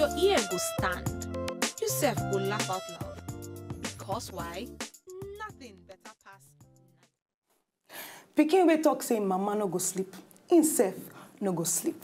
your ear go stand. You sef go laugh out loud. Because why? Nothing better pass. Pikin wey talk say mama no go sleep, himself no go sleep.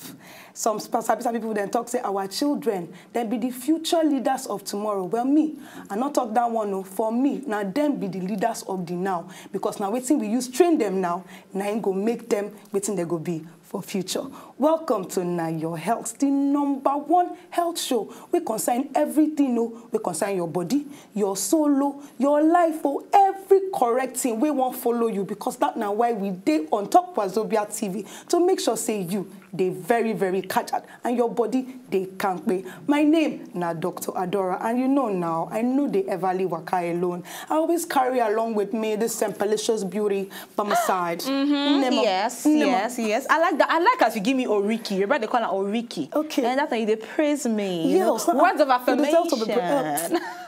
Some people then talk say our children then be the future leaders of tomorrow. Well, me, I not talk that one. No, for me, now them be the leaders of the now, because now waiting we use train them now ain't go make them waiting they go be for future. Welcome to Now Your Health, the #1 health show. We concern everything, no, we concern your body, your soul, your life, or every correct thing we won't follow you, because that now why we dey on top Wazobia TV to make sure say you they very, very catch out and your body they can't pay. My name na Dr. Adora, and you know now, I know they ever leave waka alone. I always carry along with me this sempalicious beauty by my side. Yes. I like that. I like as you give me Oriki. Your brother call her Oriki. Okay. And that's how they praise me. Yes. Words of affirmation.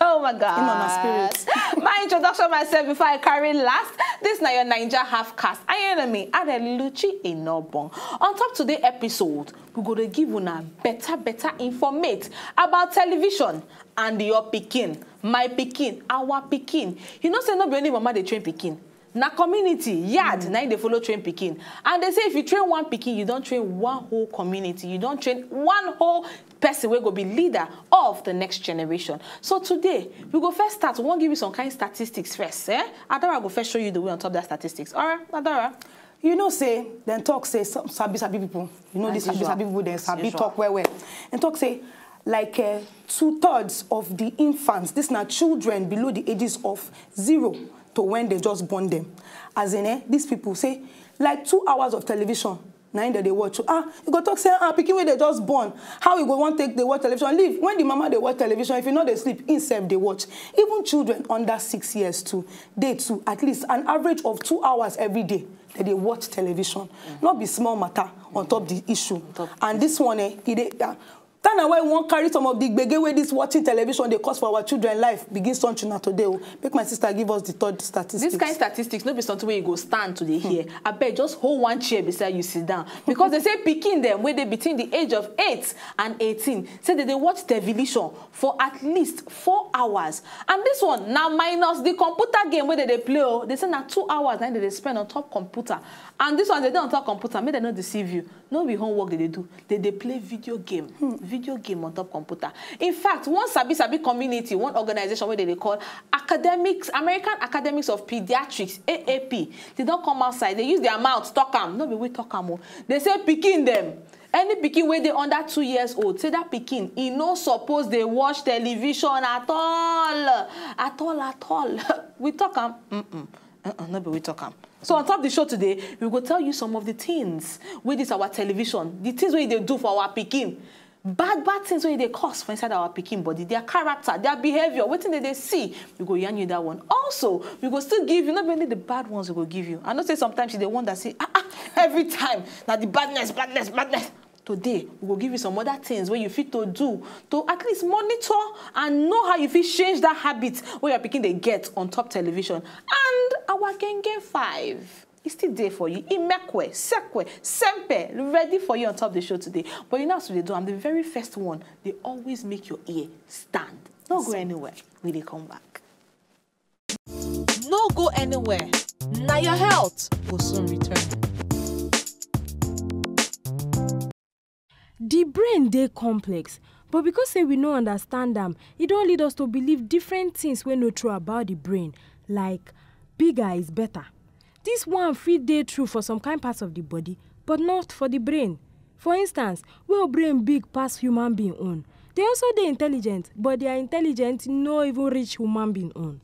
Oh my God. In my spirit. My introduction myself before I carry last. This now your Ninja half cast. I am me. Adeluchi Enobon. On top today episode, we're going to give you a better informate about television and your Pikin. My Pikin, our Pikin. You know, say no be only mama they train Pikin. Na community, yard, now they follow train Pikin. And they say if you train one Pikin, you don't train one whole community. You don't train one whole person will go be leader of the next generation. So today, we go first start. We want to give you some kind of statistics first. Adara go first show you the way on top of that statistics. All right, Adara. You know, say, then talk say, some sabi people. You know, these sabi people, then sabi talk where. And talk say, like 2/3 of the infants, these are children below the ages of 0 to when they just born them. As in, these people say, like 2 hours of television, now that they watch. You go talk say, Pikin when they just born. How you go want take they watch television? Leave. When the mama they watch television, if you know they sleep, instead they watch. Even children under 6 years too, they too, at least an average of 2 hours every day that they watch television. Not be small matter on top the issue. And this one, that's why we won't carry some of the gbege way this watching television they cause for our children life begins something today. Make my sister give us the third statistics. This kind of statistics, no be something where you go stand today here. I bet just hold one chair beside you, sit down. Because they say Pikin them where they between the age of 8 and 18 say that they watch television for at least 4 hours. And this one now minus the computer game where they play. They say now 2 hours now they spend on top computer. And this one they do on top computer. May they not deceive you. No be homework they do. They play video game. Video game on top computer. In fact, one sabi community, one organization where they call American Academics of Pediatrics, AAP, they don't come outside. They use their mouth talk them. No be we talk them. They say Pikin them. Any Pikin where they under 2 years old, say that Pikin, he no suppose they watch television at all. We talk them. No be we talk them. So on top of the show today, we will tell you some of the things with this our television, the things what they do for our Pikin. Bad things what they cause for inside our Pikin body, their character, their behavior, what thing they see. We go yarn you that one. Also, we go still give you, not only the bad ones we go give you. I know say sometimes they want to say, every time, now the badness. Today, we will give you some other things where you fit to do to at least monitor and know how you fit change that habit where you're picking they get on top television. And our Genge 5 is still there for you. Imekwe, Sekwe, Sempe, ready for you on top of the show today. But you know what they do? I'm the very first one. They always make your ear stand. Don't go anywhere. We they come back. No go anywhere. Now Your Health will soon return. The brain dey complex, but because say we no understand them, it don't lead us to believe different things we know true about the brain, like bigger is better. This one fit dey true for some kind parts of the body, but not for the brain. For instance, where brain big pass human being own. They also dey intelligent, but their intelligence no even reach human being own.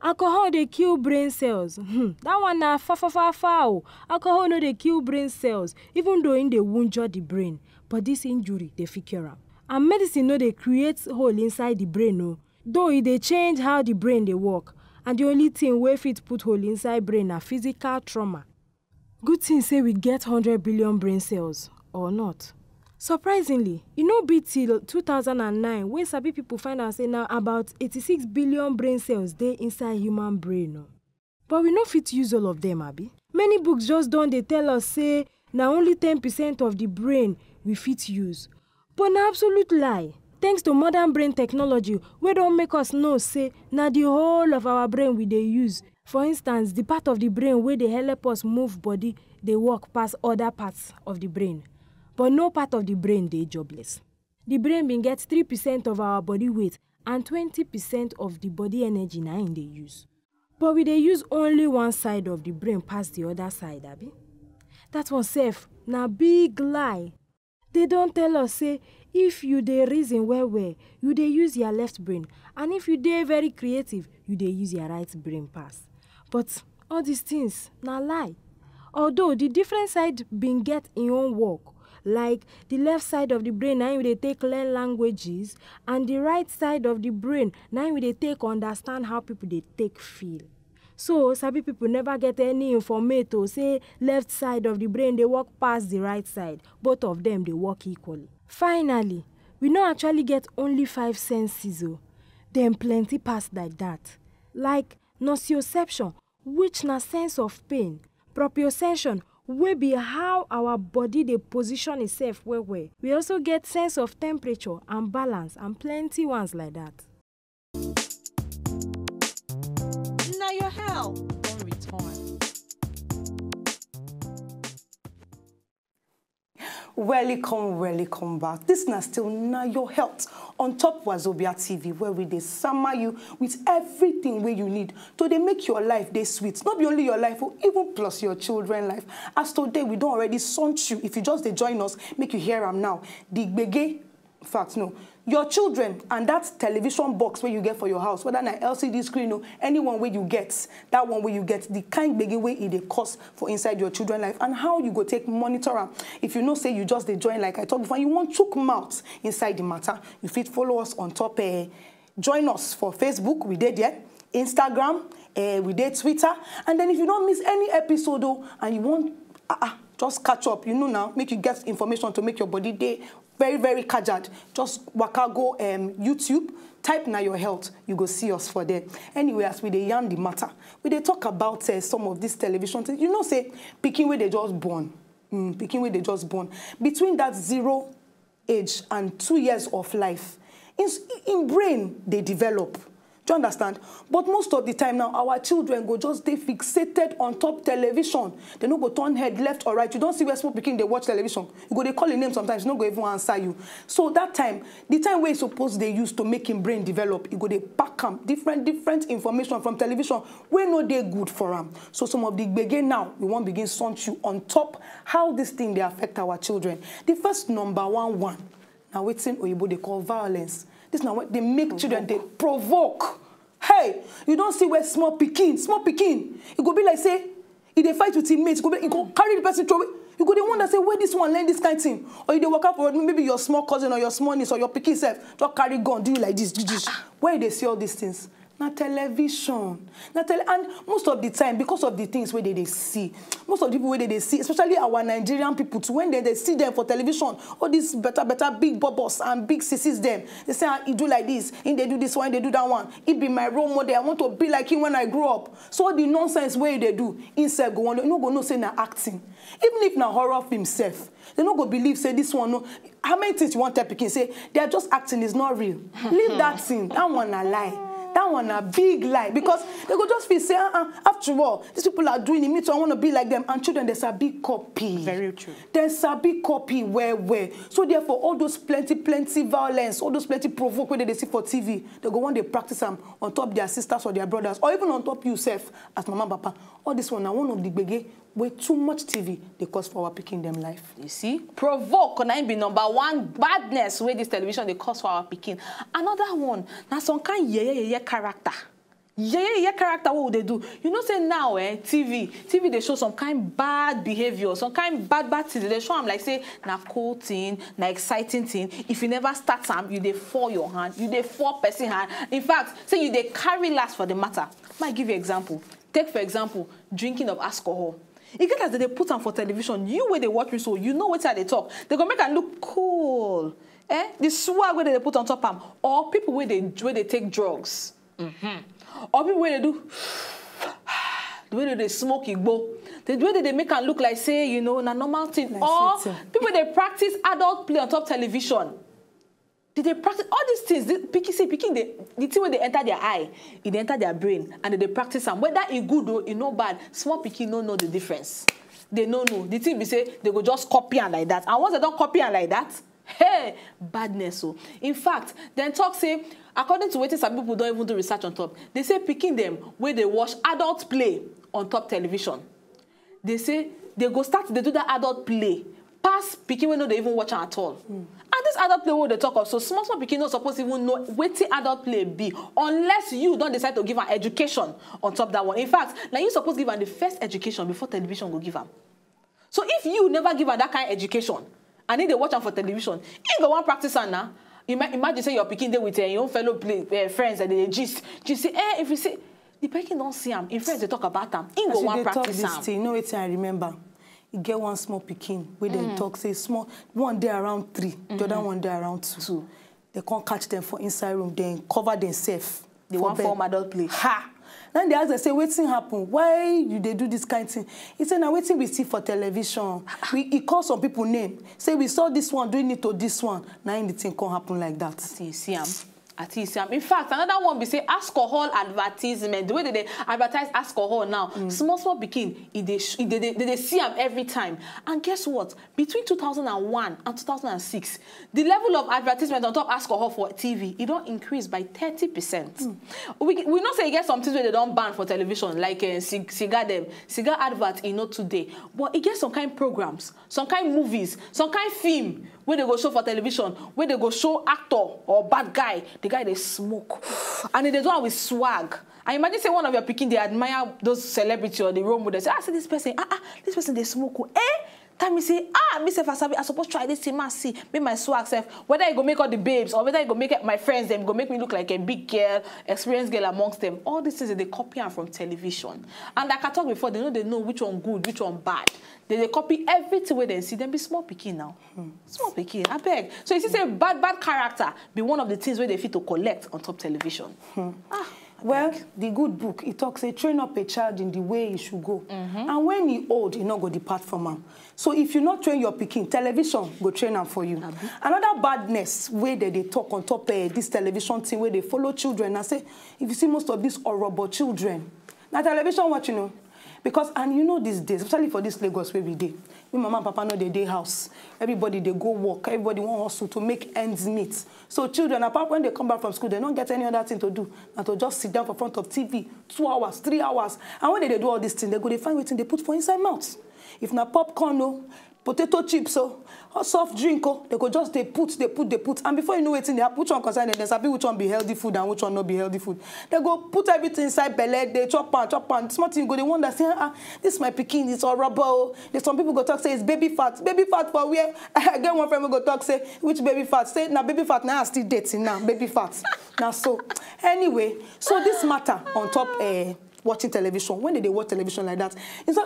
Alcohol dey kill brain cells. That one na far. Alcohol no dey kill brain cells, even though in dey wunjure the brain. But this injury dey fit cure am. And medicine no dey create hole inside the brain, no. Though it dey change how the brain dey work. And the only thing wey fit put hole inside brain na physical trauma. Good thing say we get 100 billion brain cells, or not. Surprisingly, it no be till 2009 when sabi people find out say now about 86 billion brain cells dey inside human brain. No. But we no fit use all of them, abi. Many books just don't they tell us say now only 10% of the brain we fit use. But na absolute lie. Thanks to modern brain technology, we don't make us know say na the whole of our brain we dey use. For instance, the part of the brain where they help us move body, they work past other parts of the brain. But no part of the brain they jobless. The brain bin get 3% of our body weight and 20% of the body energy na in they use. But we dey use only one side of the brain past the other side, abi? That one sef na big lie. They don't tell us say if you dey reason well, you dey use your left brain, and if you dey very creative, you dey use your right brain pass. But all these things na lie. Although the different side bin get in own work, like the left side of the brain na we dey take learn languages, and the right side of the brain na we dey take understand how people dey take feel. So sabi people never get any informate to say left side of the brain they work past the right side. Both of them they work equally. Finally, we no actually get only 5 senses. Them plenty past like that. Like nociception, which na sense of pain. Proprioception, wey be how our body dey position itself well. We also get sense of temperature and balance and plenty ones like that. Now your health don't return. Welcome back. This is still Now Your Health on top Wazobia TV, where we dey summer you with everything where you need to they make your life dey sweet. Not be only your life, but even plus your children life. As today we don't already sound you. If you just dey join us, make you hear them now. The gbege, in fact no. Your children and that television box where you get for your house, whether an LCD screen or anyone where you get, that one where you get the kind big way it cost for inside your children life and how you go take monitor them. If you know say you just they join like I talked before, you want chook mouth inside the matter, you fit follow us on top. Join us for Facebook, we did there, Instagram, we did Twitter, and then if you don't miss any episode though, and you want just catch up, you know now, make you get information to make your body day very, very kajad. Just waka go YouTube, type Now Your Health, you go see us for there. Anyway, as we dey yarn the matter, we dey talk about some of these television things. You know, say Pikin where they just born, Pikin where they just born. Between that 0 age and 2 years of life, in brain they develop. Do you understand? But most of the time now, our children go just stay fixated on top television. They no go turn head left or right. You don't see where small Pikin they watch television. You go they call a name sometimes, no go even answer you. So that time, the time where suppose they use to make him brain develop, you go they pack him different information from television. We know they good for him. So some of the begin now, we won't begin sunt you on top how this thing they affect our children. The first number one. Now waiting Oyibo they call violence. This is now what they make children, they provoke. Hey, you don't see where small Pikin. It go be like say, if they fight with teammates, you go carry the person through it. You go the one that say, where this one learn this kind of thing. Or you they walk up for maybe your small cousin or your small niece or your Pikin self, just carry gun, do you like this. Where they see all these things? Na television. And most of the time, because of the things where they see, most of the people where they see, especially our Nigerian people too, when they see them for television, all these better big bobos and big sissies them, they say, he do like this, and they do this one, they do that one. It be my role model. I want to be like him when I grow up. So all the nonsense way they do, inside go on, you no go no say na acting. Even if na horror film self, they no go believe say this one no. How many things you want to Pikin say they are just acting is not real? Leave that thing. That one a lie. That one a big lie because they go just feel say, after all, these people are doing it, me too, I want to be like them. And children, there's a big copy. Very true. There's a big copy where. So therefore, all those plenty violence, all those plenty provoke where they see for TV, they go one day practice them on top their sisters or their brothers, or even on top yourself as mama papa. All this one, now one of the big way too much TV they cause for our Pikin them life. You see, provoke can be number one badness where this television they cause for our Pikin. Another one, now some kind character. Character, what would they do? You know, say now, TV they show some kind bad behavior, some kind bad things. They show them like say, na cool thing, na exciting thing. If you never start some, you they fall your hand, you they fall person hand. In fact, say you they carry last for the matter. Might give you example. Take for example, drinking of alcohol. It get as they put on for television. You where they watch me, so you know what they talk. They gonna make them look cool. The swag where they put on top them, or people where they take drugs. Or people where they do the way they smoke igbo, the way they make them look like say, you know, a normal thing. Like or people they practice adult play on top television. Did they practice all these things? Pikin, the thing when they enter their eye, it enter their brain, and they practice them. Whether it good or it no bad, small pikin don't know the difference. They don't know. The thing we say, they go just copy and like that. And once they don't copy and like that, hey, badness. So, in fact, then talk say, according to what some people don't even do research on top, they say picking them where they watch adult play on top television. They say they go start, they do that adult play. Pass picking when they even watch at all. And this adult play what they talk of, so small picking not supposed to even know what the adult play be unless you don't decide to give an education on top of that one. In fact, now you supposed to give them the first education before television will give them. So if you never give her that kind of education and then they watch them for television, you go one practice her now. Imagine say you're picking there with your own fellow friends and they just say, if you see the picking don't see them, in friends they talk about them. You go one practice them. You know what I remember? You get one small Pikin where they talk, say small, one day around 3, the other one day around 2. They can't catch them for inside room, then cover themselves. They want form adult play. Ha! Then they ask, they say, what's happen? Why you they do this kind of thing? He said, now waiting we see for television. He call some people name. Say we saw this one doing it to this one. Now anything can happen like that. You see in fact, another one we say alcohol advertisement. The way they advertise alcohol now, small Pikin, they see them every time. And guess what? Between 2001 and 2006, the level of advertisement on top alcohol for TV, it don't increase by 30%. We not say you get some things where they don't ban for television, like cigar advert, today. But it gets some kind of programs, some kind of movies, some kind of film where they go show for television, where they go show actor or bad guy. The guy they smoke, and they do it with swag. I imagine say one of your Pikin they admire those celebrities or the role models. Say, see this person, this person they smoke. Time me say, myself I supposed to try this thing, see, make my swag self. Whether I go make all the babes or whether I go make my friends them go make me look like a big girl, experienced girl amongst them. All these things they copy from television. And like I talked before, they know which one good, which one bad. They copy everything where they see them be small Pikin now. Small Pikin, I beg. So you see, say bad character be one of the things where they fit to collect on top television. Well, the good book, it talks, say, train up a child in the way he should go. And when he old, he not go depart from him. So if you not train your Pikin, television go train him for you. Another badness where they talk on top of this television thing where they follow children and say, if you see most of these horrible children, now television what you know? Because, and you know these days, especially for this Lagos where we did, when mama and papa know they day house, everybody they go work, everybody want hustle to make ends meet. So children, apart when they come back from school, they don't get any other thing to do than to just sit down for front of TV 2 hours, 3 hours. And when they do all these things, they go, they find what they put for inside mouth. If not popcorn, no, potato chips, or soft drink, they go just they put. And before you know it, they have which one concern them, they sabi which one be healthy food and which one not be healthy food. They go put everything inside belly, they chop pan. Small thing go, they wonder, say, this is my Pikin, it's all rubber. There's some people go talk, say, it's baby fat. Baby fat for where? I get one friend who go talk, say, which baby fat? Say, now baby fat, now I still dating now, baby fat. Now so, anyway, so this matter on top, watching television, when they watch television like that,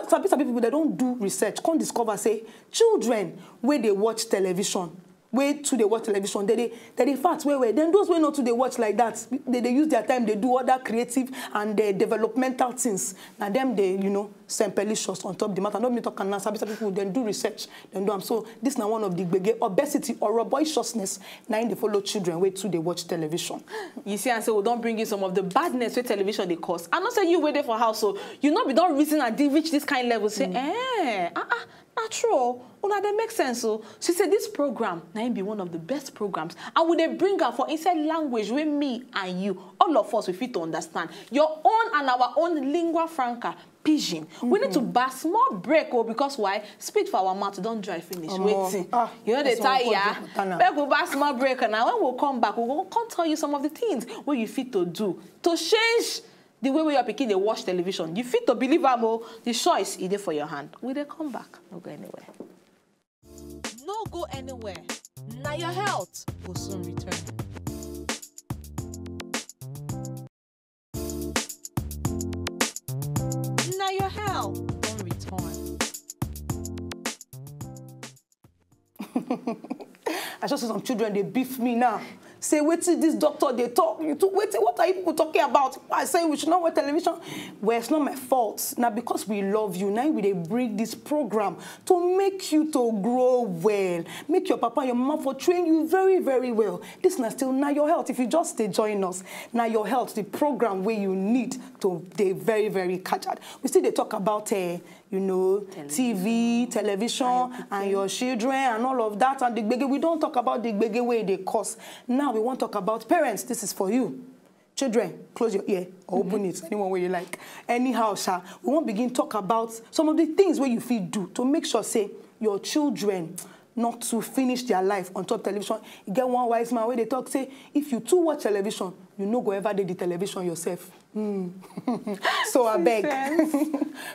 some people they don't do research, can't discover, say, children, where they watch television, where to they watch television, they fat, where. Then those way not to they watch like that, they use their time, they do other creative and developmental things. Now them, they, sempelicious on top of the matter. Not me talking now, some people then do research, then do them. So this now one of the big obesity or robustiousness, now they follow children, where to they watch television. You see, and so we don't bring in some of the badness with television they cause. I'm not saying you wait there for house, so you not be don't reason and reach this kind of level, say, not true. Well, that makes sense. So she said this program now be one of the best programs. And would they bring her for inside language with me and you, all of us, we fit to understand your own and our own lingua franca, Pigeon. We need to buy small break, because why? Speed for our mouth, don't dry finish. Waiting. You know they tire. But we buy small break, and now when we'll come back, we'll tell you some of the things where you fit to do to change the way your Pikin they watch television. You fit to believe them, the choice is there for your hand. Will they come back? No go anywhere. No go anywhere. Now your health will soon return. Now your health will return. I just see some children, they beef me now. say, wait till this doctor, they talk, wait, what are you people talking about? I say we should not watch television. Well, it's not my fault. Now, because we love you, now we bring this program to make you to grow well. Make your papa and your mama for train you very, very well. This is still now your health. If you just stay join us, now your health, the program where you need to, they very, very catch it. We still they talk about, you know, TV, television, and your children, and all of that. And the gbege, we don't talk about the gbege way they cost. Now we want to talk about parents. This is for you. Children, close your ear or open it, anyone where you like. Anyhow, sha, we won't begin talk about some of the things where you feel do to make sure, say, your children not to finish their life on top television. You get one wise man where they talk, say, if you too watch television, you no go ever do the television yourself. So I beg.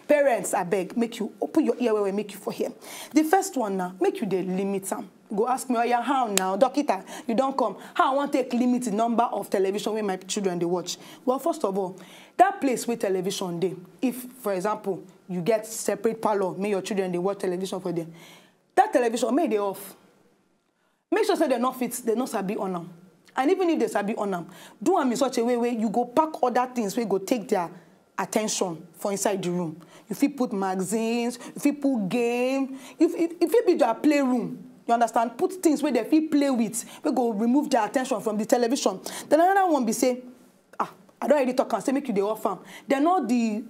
Parents, I beg, make you open your ear where we make you for here. The first one now, make you the limit them. Go ask me, oh yeah, how now? Doctor, you don't come. How I want to take limit the number of television where my children they watch? Well, first of all, that place where television they, if, for example, you get separate parlor, make your children they watch television for them. That television, make they off. Make sure say they're not fit, they're not sabi on them. And even if they sabi on them, do them in such a way where you go pack other things where you go take their attention for inside the room. You fit put magazines, you fit put game, if it be their playroom, you understand? Put things where they fit play with, we go remove their attention from the television. Then another one be say, I don't already talk and say make you the offer. They're not the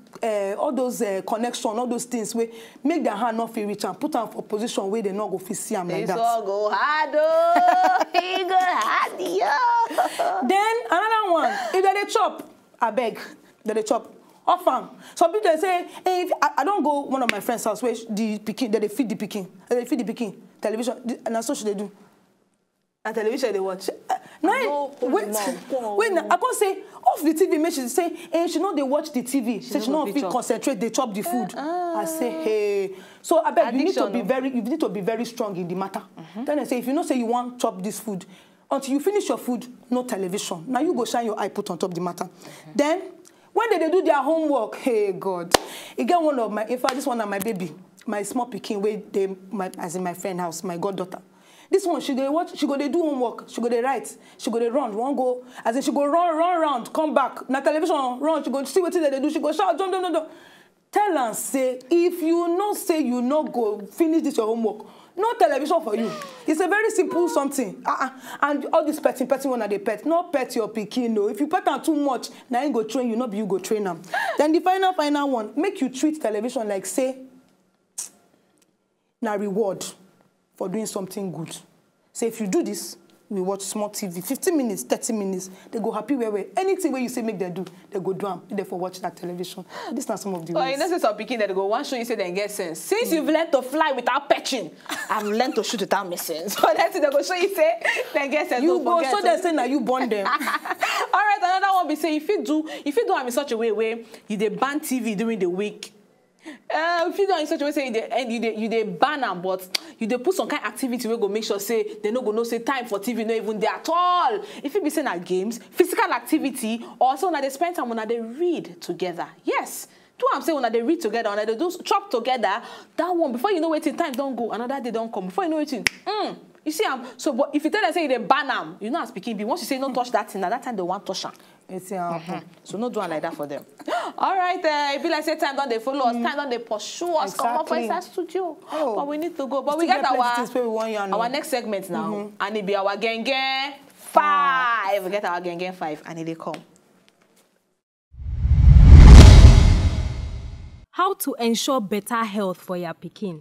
all those connection, all those things where make their hand not feel rich and put them for position where they not go feel see them like that. All go hard, oh, he go hard, yeah. Then another one, if they chop, I beg, they chop. Offer. Some people they say, hey, if I don't go one of my friends' house where the Pikin, they feed the Pikin, television, and that's what should they do? And television they watch. Wait, I can't say off the TV. Make she say, hey, she know they watch the TV. She know if concentrate, they chop the food. I say, hey. So I bet you need to be very strong in the matter. Then I say, if you know say you want chop this food, until you finish your food, no television. Now you go shine your eye put on top the matter. Then when they do their homework, hey God, you get one of my, in fact, this one of my baby, my small Pikin, where they, as in my friend house, my goddaughter. This one, she go watch, she go they do homework, she go they write, she go they run, won't go, as in she go run round, come back, na television, run, she go see what they do, she go shout, jump. Tell and say, if you not say you not go finish this your homework, no television for you. It's a very simple something. And all this petting one are they pet. Not pet your Pikin, no. If you pet them too much, now you go train you, not be you go train them. Then the final one, make you treat television like say, na reward for doing something good. Say if you do this, we watch small TV, 15 minutes, 30 minutes, they go happy where anything where you say make them do, they go do them, therefore watch that television. This is not some of the ways. Oh, you know, say some Pikin that go one show you say they get sense. Since you've learned to fly without perching, I've learned to shoot without missing. So that's it, they go show you say they get sense. You go show them say now you born them. All right, another one be say if you do them in such a way where you they ban TV during the week. If you do in such a way say you they ban them, but you they put some kind of activity where go make sure say they no go no say time for TV not even there at all. If you be saying at games, physical activity, or so when they spend time when they read together. Yes. Do I'm saying when they read together, when they do chop together, that one before you know waiting time don't go, another day don't come. Before you know waiting, you see so but if you tell them say they ban them, you know as Pikin be once you say no touch that thing, at that time they want touch them. So no do like that for them. All right, it be like say time don't they follow us, time don't they pursue us, come up for inside studio. But we need to go. But we got our next segment now, and it be our gang 5. We get our gang 5, and it they come. How to ensure better health for your Pikin.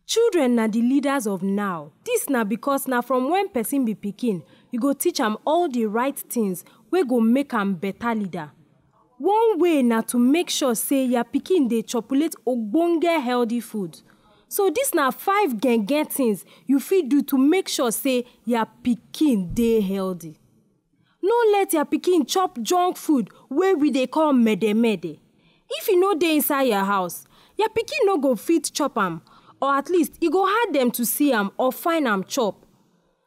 Children na the leaders of now. This na because na from when person be Pikin, you go teach am all the right things wey go make am better leader. One way na to make sure say your Pikin dey chopulate ogbonge healthy food. So this na 5 genge things you fit do to make sure say your Pikin dey healthy. No let your Pikin chop junk food wey we dey call mede. If you no dey inside your house, your Pikin no go fit chop am, or at least e go hard them to see am or find am chop.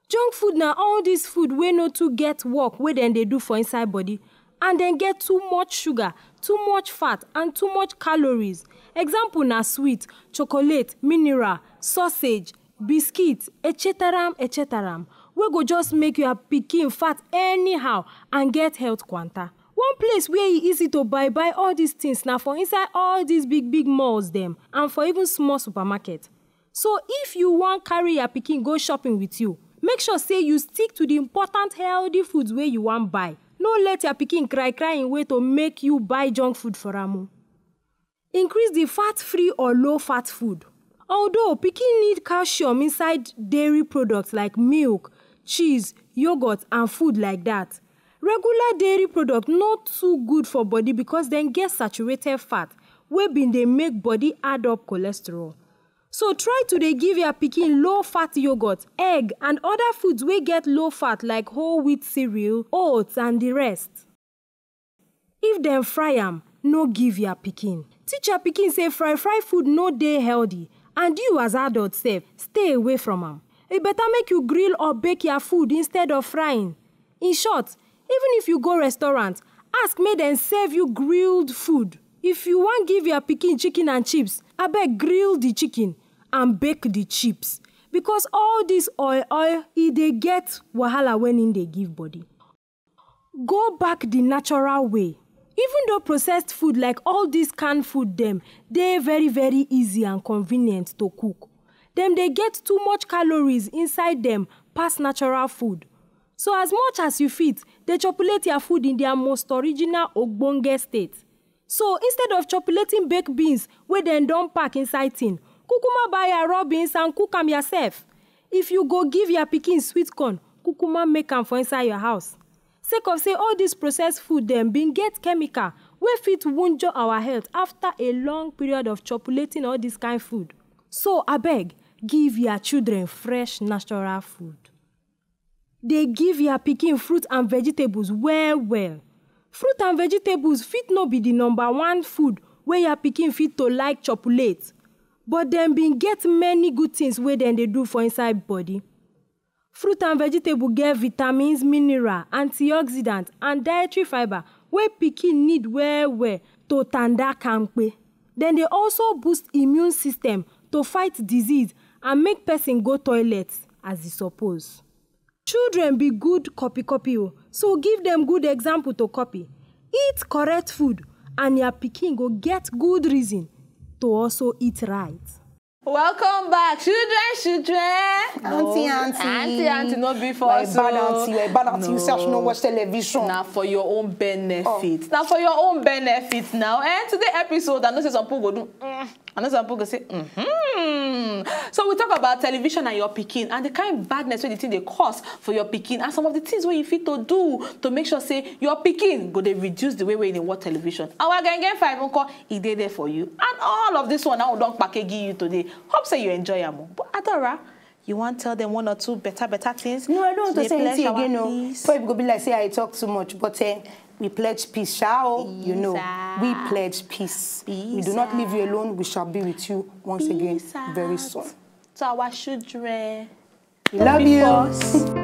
Junk food na all this food wey no too get work wey dem dey do for inside body, and dem get too much sugar, too much fat, and too much calories. Example na sweet, chocolate, mineral, sausage, biscuit, etc. wey go just make your pikin fat anyhow and get health kwanta. One place where e easy to buy all these things now for inside all these big malls them and for even small supermarket. So if you want carry your pikin go shopping with you, make sure say you stick to the important healthy foods where you want buy. No let your pikin cry in way to make you buy junk food for am. Increase the fat-free or low-fat food. Although pikin need calcium inside dairy products like milk, cheese, yogurt and food like that. Regular dairy product not too good for body because then get saturated fat wey bin dey make body add up cholesterol. So try to dey give your pikin low-fat yogurt, egg and other foods wey get low fat like whole wheat cereal, oats and the rest. If dem fry am, no give your pikin. Teach your pikin say fry food no dey healthy and you as adult sef, stay away from am. E better make you grill or bake your food instead of frying. In short, even if you go restaurant, ask make dem serve you grilled food. If you want give your pikin chicken and chips, abeg grill the chicken and bake the chips. Because all this oil, e dey get wahala when in dey give body. Go back the natural way. Even though processed food like all these canned food them, they very easy and convenient to cook. Them they get too much calories inside them past natural food. So as much as you fit, they chopulate your food in their most original ogbonge state. So instead of chopulating baked beans where they don't pack inside tin, kukuma buy your raw beans and cook them yourself. If you go give your pikin sweet corn, kukuma make them for inside your house. Sake of say all this processed food them been get chemical wey fit wunjure our health after a long period of chopulating all this kind food. So abeg, give your children fresh natural food. They give your pikin fruit and vegetables well. Fruit and vegetables fit no be the #1 food where your pikin fit to like chopulate, but them been get many good things where then they do for inside body. Fruit and vegetable get vitamins, mineral, antioxidant and dietary fiber where pikin need well to tanda kampe. Then they also boost immune system to fight disease and make person go toilet as e suppose. Children be good copy, so give them good example to copy. Eat correct food and your pikin go get good reason to also eat right. Welcome back, children. Auntie, no be for us. Bad auntie, you say no watch television. Now for your own benefit. Now for your own benefit now. And today's episode, I know some people go do, I know some people go say, So we talk about television and your pikin and the kind of badness where the thing they cause for your pikin and some of the things where you fit to do to make sure say your pikin go they reduce the way they watch television. Our gang 5 call it there for you. And all of this one I don't package you today. Hope say you enjoy them. But Adora, you want to tell them 1 or 2 better things? No, I don't want to say anything again. No, people go be like say I talk too much, but we pledge peace, shall you know? We pledge peace. We do not leave you alone. We shall be with you once again very soon. To our children, we love you.